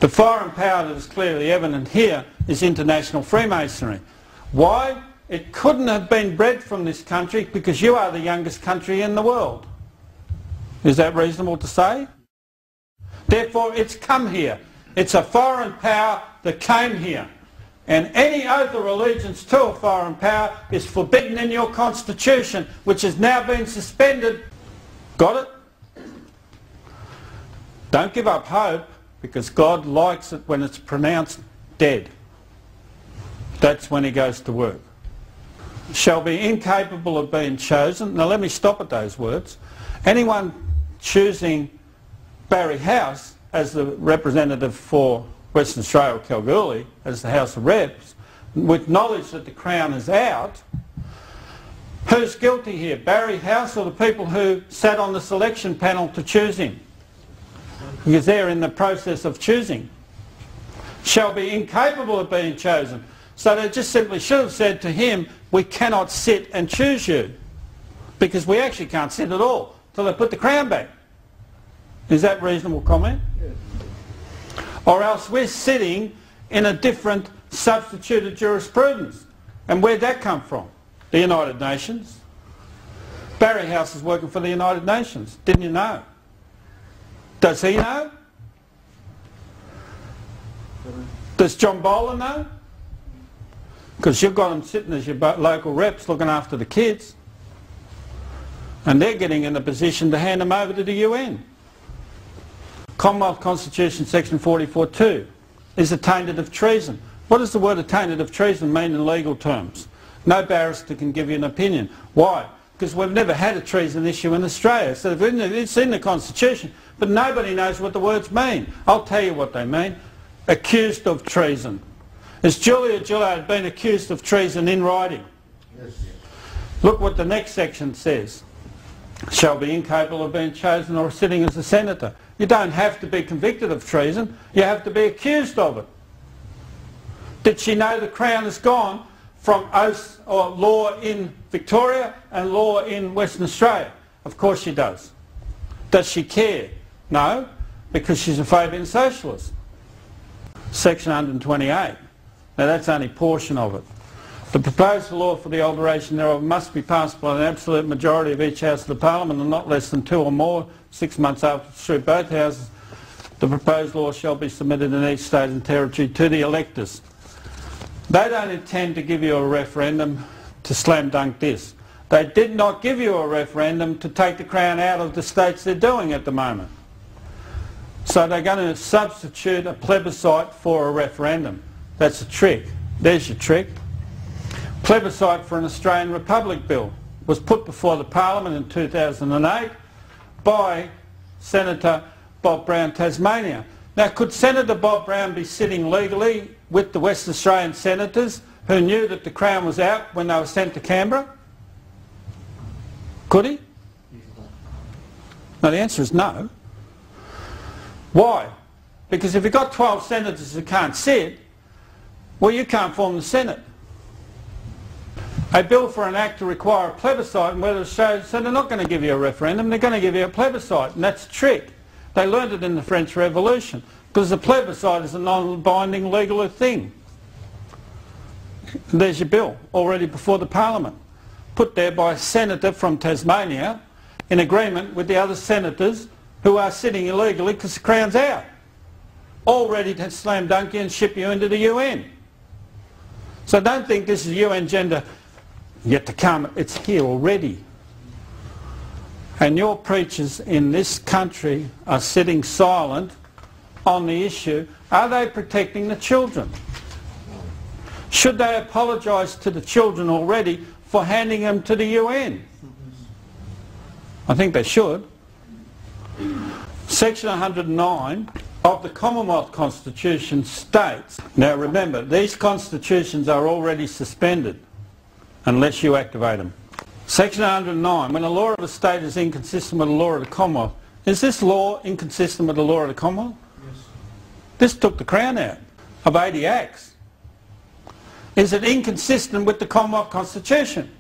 The foreign power that is clearly evident here is international Freemasonry. Why? It couldn't have been bred from this country because you are the youngest country in the world. Is that reasonable to say? Therefore, it's come here. It's a foreign power that came here. And any oath of allegiance to a foreign power is forbidden in your constitution, which has now been suspended. Got it? Don't give up hope, because God likes it when it's pronounced dead. That's when he goes to work. Shall be incapable of being chosen. Now let me stop at those words. Anyone choosing Barry House as the representative for Western Australia or Kalgoorlie as the House of Reps, with knowledge that the Crown is out, who's guilty here? Barry House or the people who sat on the selection panel to choose him? Because they're in the process of choosing. Shall be incapable of being chosen. So they just simply should have said to him, we cannot sit and choose you, because we actually can't sit at all till they put the Crown back. Is that reasonable comment? Yes. Or else we're sitting in a different substituted jurisprudence. And where'd that come from? The United Nations. Barry House is working for the United Nations. Didn't you know? Does he know? Does John Bowler know? Because you've got them sitting as your local reps looking after the kids. And they're getting in a position to hand them over to the UN. Commonwealth Constitution section 44(2) is attainted of treason. What does the word attainted of treason mean in legal terms? No barrister can give you an opinion. Why? Because we've never had a treason issue in Australia. So it's in the Constitution, but nobody knows what the words mean. I'll tell you what they mean. Accused of treason. Has Julia Gillard been accused of treason in writing? Yes. Look what the next section says. Shall be incapable of being chosen or sitting as a senator. You don't have to be convicted of treason. You have to be accused of it. Did she know the Crown has gone from oath or law in Victoria and law in Western Australia? Of course she does. Does she care? No, because she's a Fabian socialist. Section 128. Now that's only a portion of it. The proposed law for the alteration thereof must be passed by an absolute majority of each House of the Parliament and not less than 2 or more, 6 months after it's through both Houses. The proposed law shall be submitted in each state and territory to the electors. They don't intend to give you a referendum to slam dunk this. They did not give you a referendum to take the Crown out of the states they're doing at the moment. So they're going to substitute a plebiscite for a referendum. That's a trick. There's your trick. Plebiscite for an Australian Republic bill was put before the Parliament in 2008 by Senator Bob Brown, Tasmania. Now, could Senator Bob Brown be sitting legally with the Western Australian senators who knew that the Crown was out when they were sent to Canberra? Could he? No, the answer is no. Why? Because if you've got 12 senators who can't sit, well, you can't form the Senate. A bill for an act to require a plebiscite, and whether it shows, so they're not going to give you a referendum, they're going to give you a plebiscite, and that's a trick. They learned it in the French Revolution, because a plebiscite is a non-binding legal thing. There's your bill, already before the Parliament, put there by a senator from Tasmania in agreement with the other senators who are sitting illegally because the Crown's out, all ready to slam dunk you and ship you into the UN. So don't think this is UN agenda yet to come. It's here already. And your preachers in this country are sitting silent on the issue. Are they protecting the children? Should they apologise to the children already for handing them to the UN? I think they should. Section 109 of the Commonwealth Constitution states, now remember, these constitutions are already suspended unless you activate them. Section 109, when a law of a state is inconsistent with the law of the Commonwealth, is this law inconsistent with the law of the Commonwealth? Yes. This took the Crown out of 80 acts. Is it inconsistent with the Commonwealth Constitution?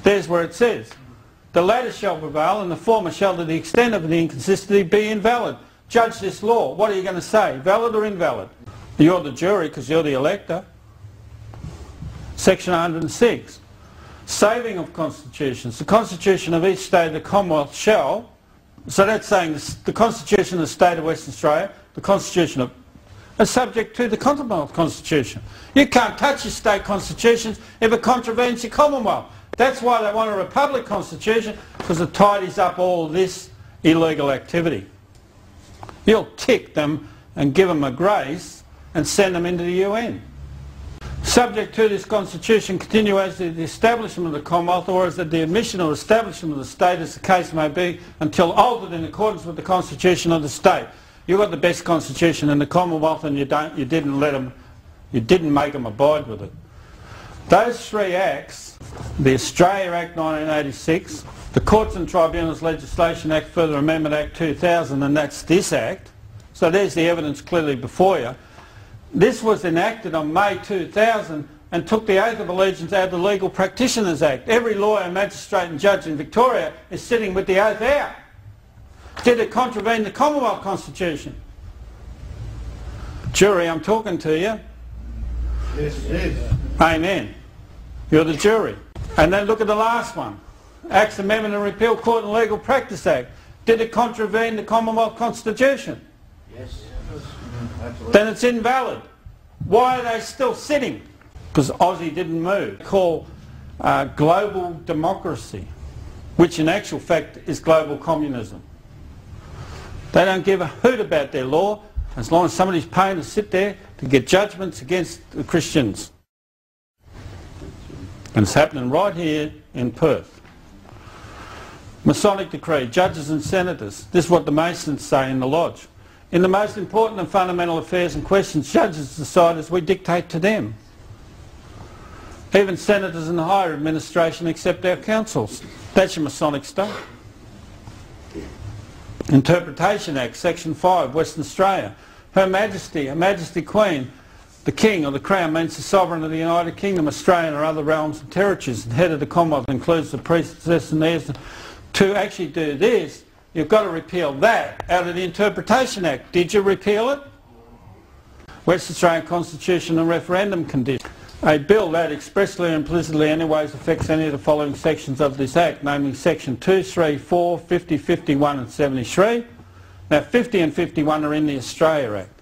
There's where it says, the latter shall prevail and the former shall to the extent of the inconsistency be invalid. judge this law. What are you going to say? Valid or invalid? You're the jury because you're the elector. Section 106. Saving of constitutions. The constitution of each state of the Commonwealth shall, so that's saying the constitution of the state of Western Australia, the constitution of, are subject to the Commonwealth Constitution. You can't touch your state constitutions if it contravenes your Commonwealth. That's why they want a republic constitution, because it tidies up all this illegal activity. You'll kick them and give them a grace and send them into the UN. Subject to this constitution continue as the establishment of the Commonwealth or as the admission or establishment of the state as the case may be until altered in accordance with the constitution of the state. You've got the best constitution in the Commonwealth and you didn't make them abide with it. Those three acts, the Australia Act 1986, the Courts and Tribunals Legislation Act Further Amendment Act 2000, and that's this act, so there's the evidence clearly before you. This was enacted on May 2000 and took the oath of allegiance out of the Legal Practitioners Act. Every lawyer, magistrate and judge in Victoria is sitting with the oath out. Did it contravene the Commonwealth Constitution? Jury, I'm talking to you. Yes, it is. Amen. You're the jury. And then look at the last one. Acts Amendment and Repeal Court and Legal Practice Act. Did it contravene the Commonwealth Constitution? Yes. Absolutely. Then it's invalid. Why are they still sitting? Because Aussie didn't move. They call global democracy, which in actual fact is global communism. They don't give a hoot about their law as long as somebody's paying to sit there to get judgments against the Christians. And it's happening right here in Perth. Masonic decree, judges and senators. This is what the Masons say in the Lodge. In the most important and fundamental affairs and questions, judges decide as we dictate to them. Even senators and the higher administration accept our counsels. That's your Masonic stuff. Interpretation Act, Section 5, Western Australia. Her Majesty, Her Majesty Queen, the King or the Crown means the Sovereign of the United Kingdom, Australia or other realms and territories. The head of the Commonwealth includes the priestess and heirs. To actually do this, you've got to repeal that out of the Interpretation Act. Did you repeal it? Western Australian Constitution and referendum condition. A bill that expressly or implicitly anyways affects any of the following sections of this Act, namely Section 2, 3, 4, 50, 51 and 73. Now 50 and 51 are in the Australia Act.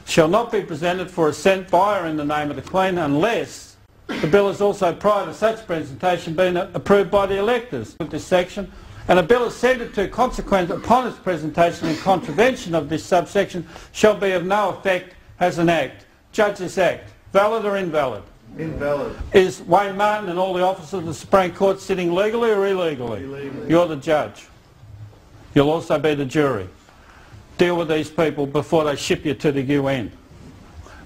Shall not be presented for assent by or in the name of the Queen unless the bill is also prior to such presentation been approved by the electors with this section, and a bill assented to consequent upon its presentation in contravention of this subsection shall be of no effect as an act. Judge this act. Valid or invalid? Invalid. Is Wayne Martin and all the officers of the Supreme Court sitting legally or illegally? Illegally. You're the judge. You'll also be the jury. Deal with these people before they ship you to the UN.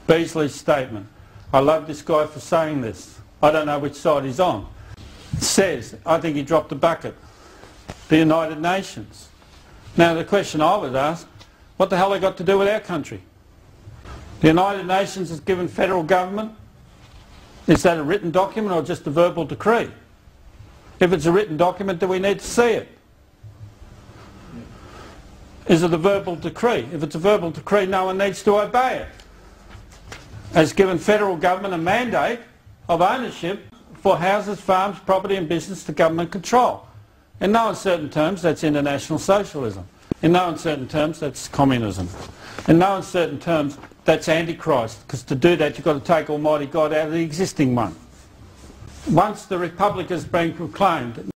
Beasley's statement. I love this guy for saying this. I don't know which side he's on. It says, I think he dropped the bucket. The United Nations. Now the question I would ask, what the hell they got to do with our country? The United Nations has given federal government. Is that a written document or just a verbal decree? If it's a written document, do we need to see it? Is it a verbal decree? If it's a verbal decree, no one needs to obey it. Has given federal government a mandate of ownership for houses, farms, property and business to government control. In no uncertain terms, that's international socialism. In no uncertain terms, that's communism. In no uncertain terms, that's Antichrist, because to do that you've got to take Almighty God out of the existing one. Once the Republic has been proclaimed,